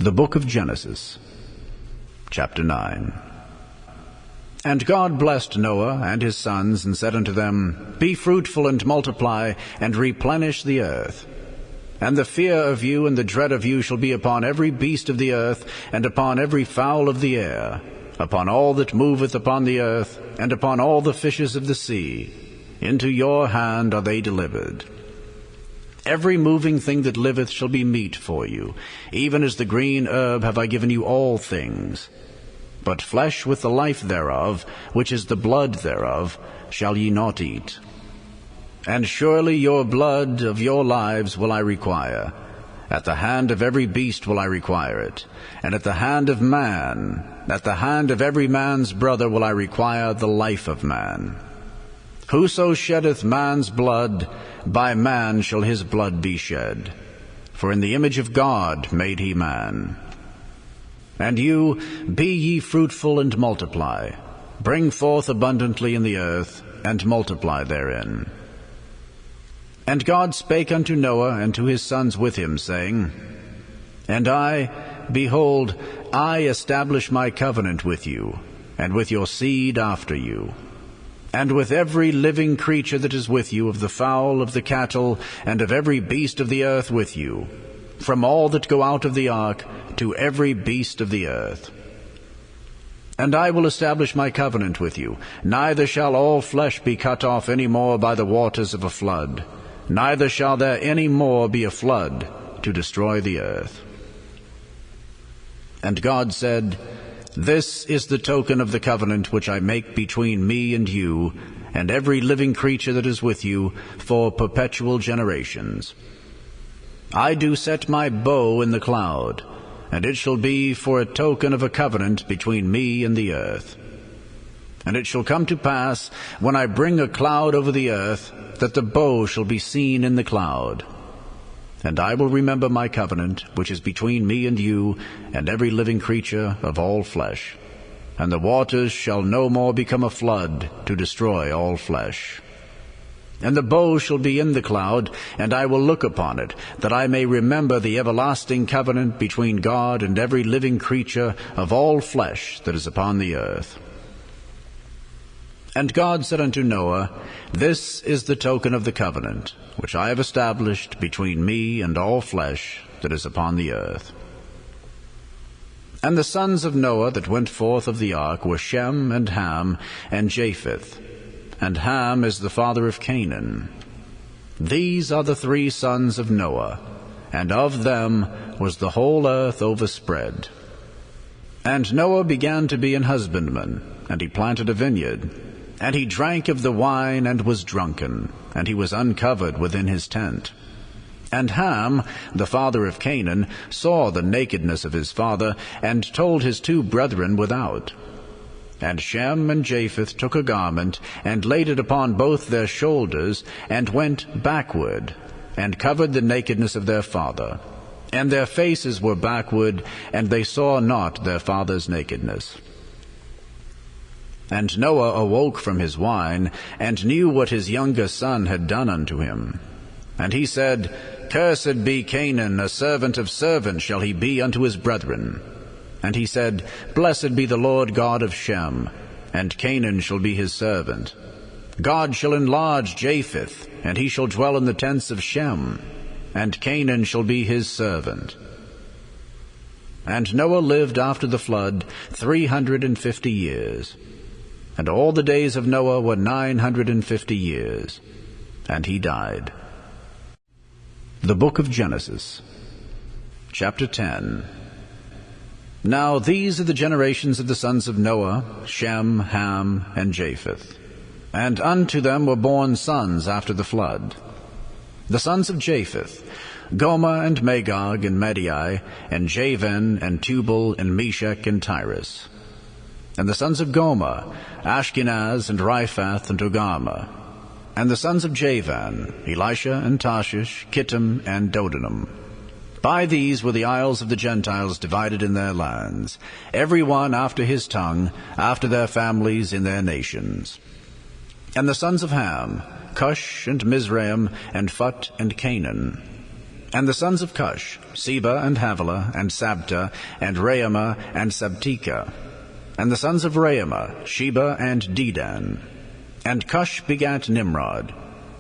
The book of Genesis, chapter 9. And God blessed Noah and his sons, and said unto them, Be fruitful and multiply, and replenish the earth. And the fear of you and the dread of you shall be upon every beast of the earth, and upon every fowl of the air, upon all that moveth upon the earth, and upon all the fishes of the sea. Into your hand are they delivered. Every moving thing that liveth shall be meat for you. Even as the green herb have I given you all things. But flesh with the life thereof, which is the blood thereof, shall ye not eat. And surely your blood of your lives will I require. At the hand of every beast will I require it. And at the hand of man, at the hand of every man's brother will I require the life of man. Whoso sheddeth man's blood, by man shall his blood be shed. For in the image of God made he man. And you, be ye fruitful and multiply. Bring forth abundantly in the earth, and multiply therein. And God spake unto Noah and to his sons with him, saying, And I, behold, I establish my covenant with you, and with your seed after you, and with every living creature that is with you, of the fowl, of the cattle, and of every beast of the earth with you, from all that go out of the ark to every beast of the earth. And I will establish my covenant with you, neither shall all flesh be cut off any more by the waters of a flood, neither shall there any more be a flood to destroy the earth. And God said, This is the token of the covenant which I make between me and you, and every living creature that is with you, for perpetual generations. I do set my bow in the cloud, and it shall be for a token of a covenant between me and the earth. And it shall come to pass, when I bring a cloud over the earth, that the bow shall be seen in the cloud. And I will remember my covenant, which is between me and you, and every living creature of all flesh. And the waters shall no more become a flood to destroy all flesh. And the bow shall be in the cloud, and I will look upon it, that I may remember the everlasting covenant between God and every living creature of all flesh that is upon the earth. And God said unto Noah, This is the token of the covenant, which I have established between me and all flesh that is upon the earth. And the sons of Noah that went forth of the ark were Shem, and Ham, and Japheth. And Ham is the father of Canaan. These are the 3 sons of Noah, and of them was the whole earth overspread. And Noah began to be an husbandman, and he planted a vineyard. And he drank of the wine, and was drunken, and he was uncovered within his tent. And Ham, the father of Canaan, saw the nakedness of his father, and told his 2 brethren without. And Shem and Japheth took a garment, and laid it upon both their shoulders, and went backward, and covered the nakedness of their father. And their faces were backward, and they saw not their father's nakedness. And Noah awoke from his wine, and knew what his younger son had done unto him. And he said, Cursed be Canaan, a servant of servants shall he be unto his brethren. And he said, Blessed be the Lord God of Shem, and Canaan shall be his servant. God shall enlarge Japheth, and he shall dwell in the tents of Shem, and Canaan shall be his servant. And Noah lived after the flood 350 years. And all the days of Noah were 950 years, and he died. The book of Genesis, chapter 10. Now these are the generations of the sons of Noah, Shem, Ham, and Japheth. And unto them were born sons after the flood. The sons of Japheth, Gomer, and Magog, and Madai, and Javan, and Tubal, and Meshech, and Tyrus. And the sons of Gomer, Ashkenaz, and Riphath, and Togarmah. And the sons of Javan, Elisha, and Tarshish, Kittim, and Dodanim. By these were the isles of the Gentiles divided in their lands, every one after his tongue, after their families in their nations. And the sons of Ham, Cush, and Mizraim, and Phut, and Canaan. And the sons of Cush, Seba and Havilah, and Sabta, and Raamah, and Sabteka. And the sons of Raamah, Sheba and Dedan. And Cush begat Nimrod.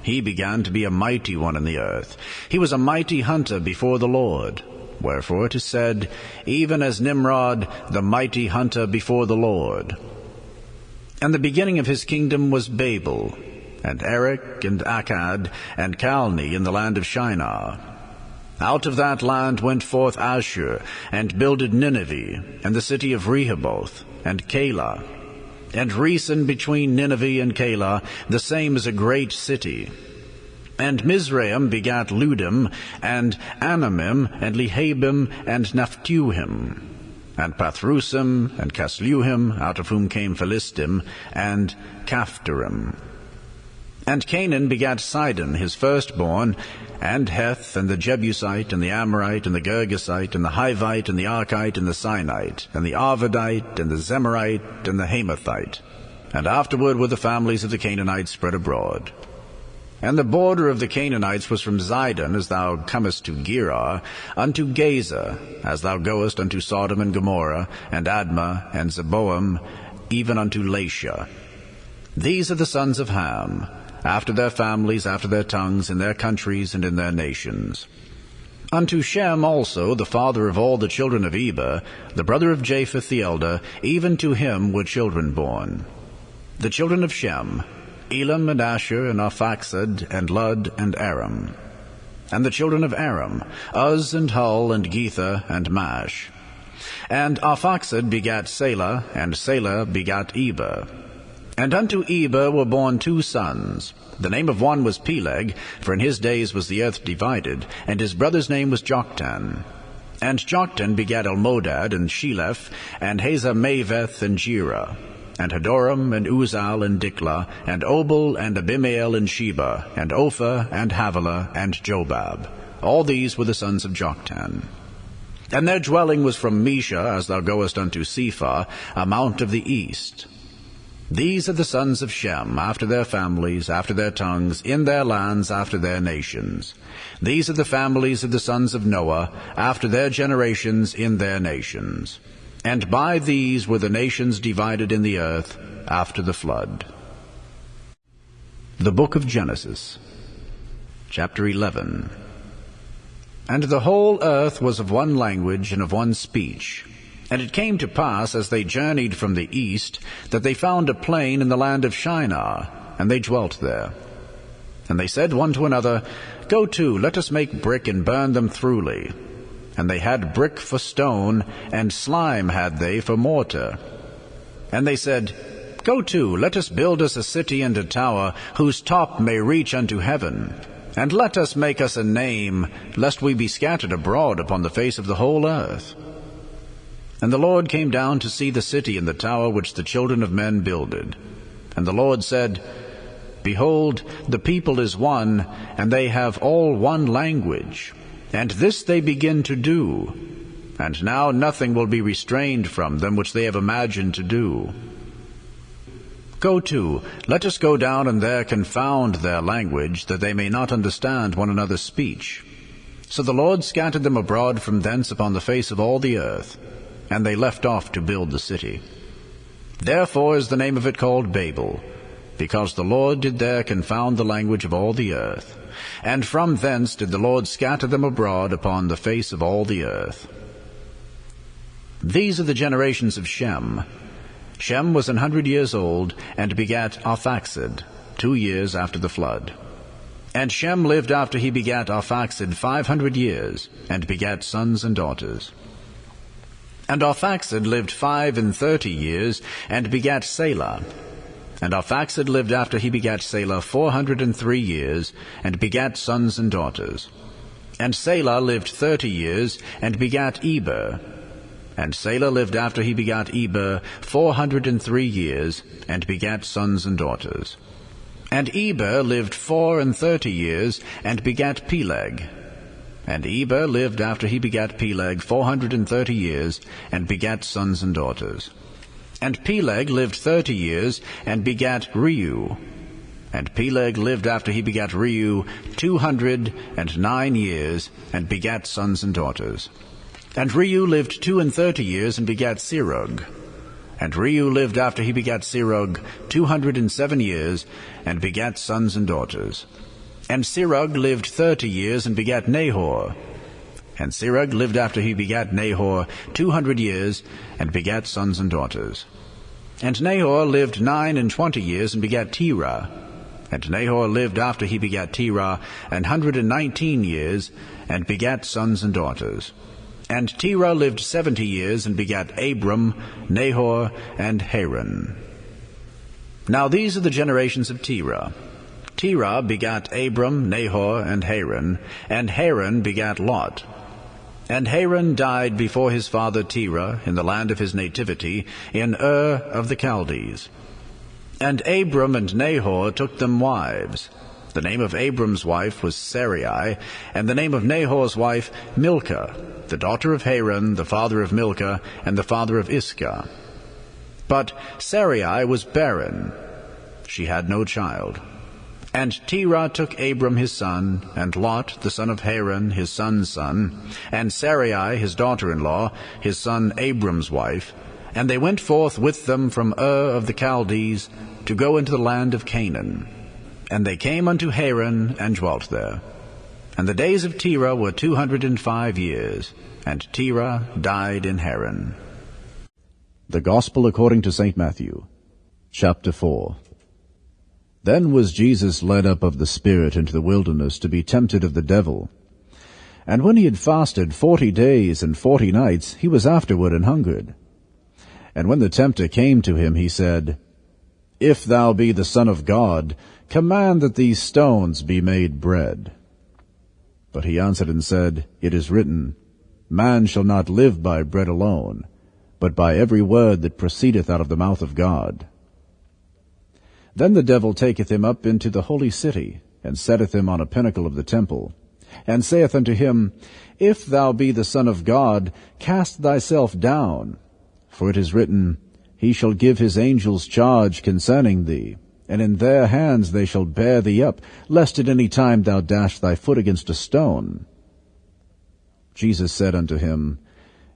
He began to be a mighty one in the earth. He was a mighty hunter before the Lord. Wherefore it is said, even as Nimrod, the mighty hunter before the Lord. And the beginning of his kingdom was Babel, and Erech, and Akkad, and Calne in the land of Shinar. Out of that land went forth Ashur, and builded Nineveh, and the city of Rehoboth, and Calah. And Resen between Nineveh and Calah, the same is a great city. And Mizraim begat Ludim, and Anamim, and Lehabim, and Naphtuhim, and Pathrusim, and Casluhim, out of whom came Philistim, and Caphtorim. And Canaan begat Sidon, his firstborn, and Heth, and the Jebusite, and the Amorite, and the Girgasite, and the Hivite, and the Archite, and the Sinite, and the Arvadite, and the Zemarite, and the Hamathite. And afterward were the families of the Canaanites spread abroad. And the border of the Canaanites was from Zidon, as thou comest to Gerar, unto Gaza, as thou goest unto Sodom and Gomorrah, and Admah, and Zeboam, even unto Lasha. These are the sons of Ham, after their families, after their tongues, in their countries, and in their nations. Unto Shem also, the father of all the children of Eber, the brother of Japheth the elder, even to him were children born. The children of Shem, Elam, and Asher, and Arphaxad, and Lud, and Aram. And the children of Aram, Uz, and Hul, and Gether, and Mash. And Arphaxad begat Salah, and Salah begat Eber. And unto Eber were born 2 sons. The name of one was Peleg, for in his days was the earth divided, and his brother's name was Joktan. And Joktan begat Almodad, and Sheleph, and Hazarmaveth, and Jerah, and Hadoram, and Uzal, and Diklah, and Obal, and Abimael, and Sheba, and Ophir, and Havilah, and Jobab. All these were the sons of Joktan. And their dwelling was from Mesha, as thou goest unto Sephar, a mount of the east. These are the sons of Shem, after their families, after their tongues, in their lands, after their nations. These are the families of the sons of Noah, after their generations, in their nations. And by these were the nations divided in the earth after the flood. The Book of Genesis, chapter 11. And the whole earth was of one language and of one speech. And it came to pass, as they journeyed from the east, that they found a plain in the land of Shinar, and they dwelt there. And they said one to another, Go to, let us make brick and burn them throughly. And they had brick for stone, and slime had they for mortar. And they said, Go to, let us build us a city and a tower, whose top may reach unto heaven. And let us make us a name, lest we be scattered abroad upon the face of the whole earth. And the Lord came down to see the city and the tower which the children of men builded. And the Lord said, Behold, the people is one, and they have all one language. And this they begin to do. And now nothing will be restrained from them which they have imagined to do. Go to, let us go down and there confound their language, that they may not understand one another's speech. So the Lord scattered them abroad from thence upon the face of all the earth, and they left off to build the city. Therefore is the name of it called Babel, because the Lord did there confound the language of all the earth. And from thence did the Lord scatter them abroad upon the face of all the earth. These are the generations of Shem. Shem was 100 years old, and begat Arphaxad, 2 years after the flood. And Shem lived after he begat Arphaxad 500 years, and begat sons and daughters. And Arphaxad lived 35 years, and begat Salah. And Arphaxad lived after he begat Salah 403 years, and begat sons and daughters. And Salah lived 30 years, and begat Eber. And Salah lived after he begat Eber 403 years, and begat sons and daughters. And Eber lived 34 years, and begat Peleg. And Eber lived after he begat Peleg 430 years, and begat sons and daughters. And Peleg lived 30 years, and begat Reu. And Peleg lived after he begat Reu 209 years, and begat sons and daughters. And Reu lived 32 years, and begat Serug. And Reu lived after he begat Serug 207 years, and begat sons and daughters. And Serug lived 30 years, and begat Nahor. And Serug lived after he begat Nahor 200 years, and begat sons and daughters. And Nahor lived 29 years, and begat Terah. And Nahor lived after he begat Terah 119 years, and begat sons and daughters. And Terah lived 70 years, and begat Abram, Nahor, and Haran. Now these are the generations of Terah. Terah begat Abram, Nahor, and Haran begat Lot. And Haran died before his father Terah in the land of his nativity, in Ur of the Chaldees. And Abram and Nahor took them wives. The name of Abram's wife was Sarai, and the name of Nahor's wife Milcah, the daughter of Haran, the father of Milcah, and the father of Iscah. But Sarai was barren. She had no child. And Terah took Abram his son, and Lot the son of Haran his son's son, and Sarai his daughter-in-law, his son Abram's wife, and they went forth with them from Ur of the Chaldees to go into the land of Canaan. And they came unto Haran, and dwelt there. And the days of Terah were 205 years, and Terah died in Haran. The Gospel according to St. Matthew, chapter 4. Then was Jesus led up of the Spirit into the wilderness to be tempted of the devil. And when he had fasted 40 days and 40 nights, he was afterward an hungered. And when the tempter came to him, he said, If thou be the Son of God, command that these stones be made bread. But he answered and said, It is written, Man shall not live by bread alone, but by every word that proceedeth out of the mouth of God. Then the devil taketh him up into the holy city, and setteth him on a pinnacle of the temple, and saith unto him, If thou be the Son of God, cast thyself down. For it is written, He shall give his angels charge concerning thee, and in their hands they shall bear thee up, lest at any time thou dash thy foot against a stone. Jesus said unto him,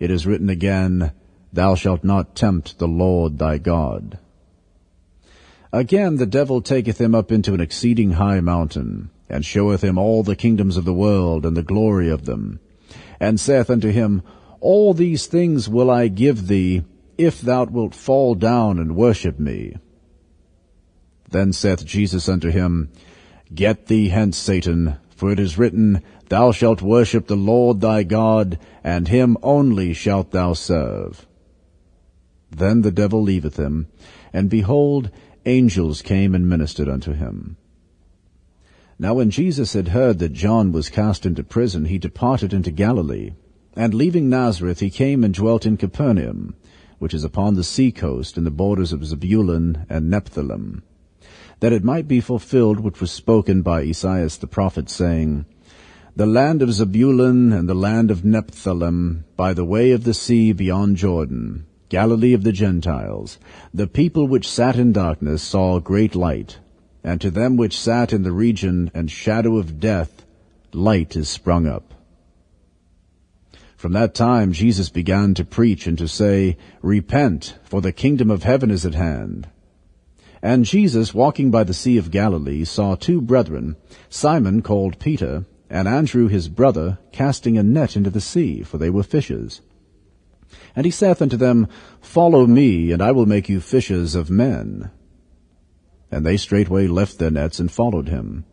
It is written again, Thou shalt not tempt the Lord thy God. Again the devil taketh him up into an exceeding high mountain, and showeth him all the kingdoms of the world, and the glory of them, and saith unto him, All these things will I give thee, if thou wilt fall down and worship me. Then saith Jesus unto him, Get thee hence, Satan, for it is written, Thou shalt worship the Lord thy God, and him only shalt thou serve. Then the devil leaveth him, and behold, angels came and ministered unto him. Now when Jesus had heard that John was cast into prison, he departed into Galilee, and leaving Nazareth he came and dwelt in Capernaum, which is upon the sea coast in the borders of Zebulun and Nephthalim, that it might be fulfilled which was spoken by Esaias the prophet, saying, The land of Zebulun and the land of Nephthalim, by the way of the sea beyond Jordan, Galilee of the Gentiles, the people which sat in darkness saw great light, and to them which sat in the region and shadow of death, light is sprung up. From that time Jesus began to preach and to say, Repent, for the kingdom of heaven is at hand. And Jesus, walking by the sea of Galilee, saw two brethren, Simon called Peter, and Andrew his brother, casting a net into the sea, for they were fishers. And he saith unto them, Follow me, and I will make you fishers of men. And they straightway left their nets and followed him.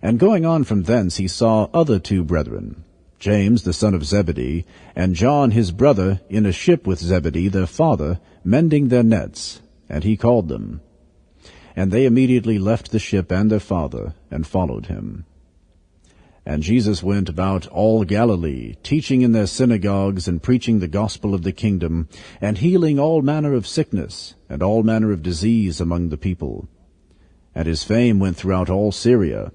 And going on from thence he saw other two brethren, James the son of Zebedee, and John his brother, in a ship with Zebedee their father, mending their nets, and he called them. And they immediately left the ship and their father, and followed him. And Jesus went about all Galilee, teaching in their synagogues, and preaching the gospel of the kingdom, and healing all manner of sickness, and all manner of disease among the people. And his fame went throughout all Syria,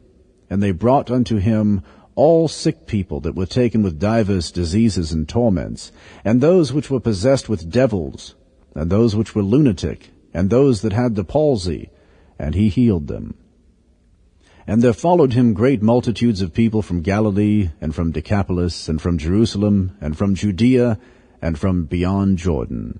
and they brought unto him all sick people that were taken with divers diseases and torments, and those which were possessed with devils, and those which were lunatic, and those that had the palsy, and he healed them. And there followed him great multitudes of people from Galilee, and from Decapolis, and from Jerusalem, and from Judea, and from beyond Jordan.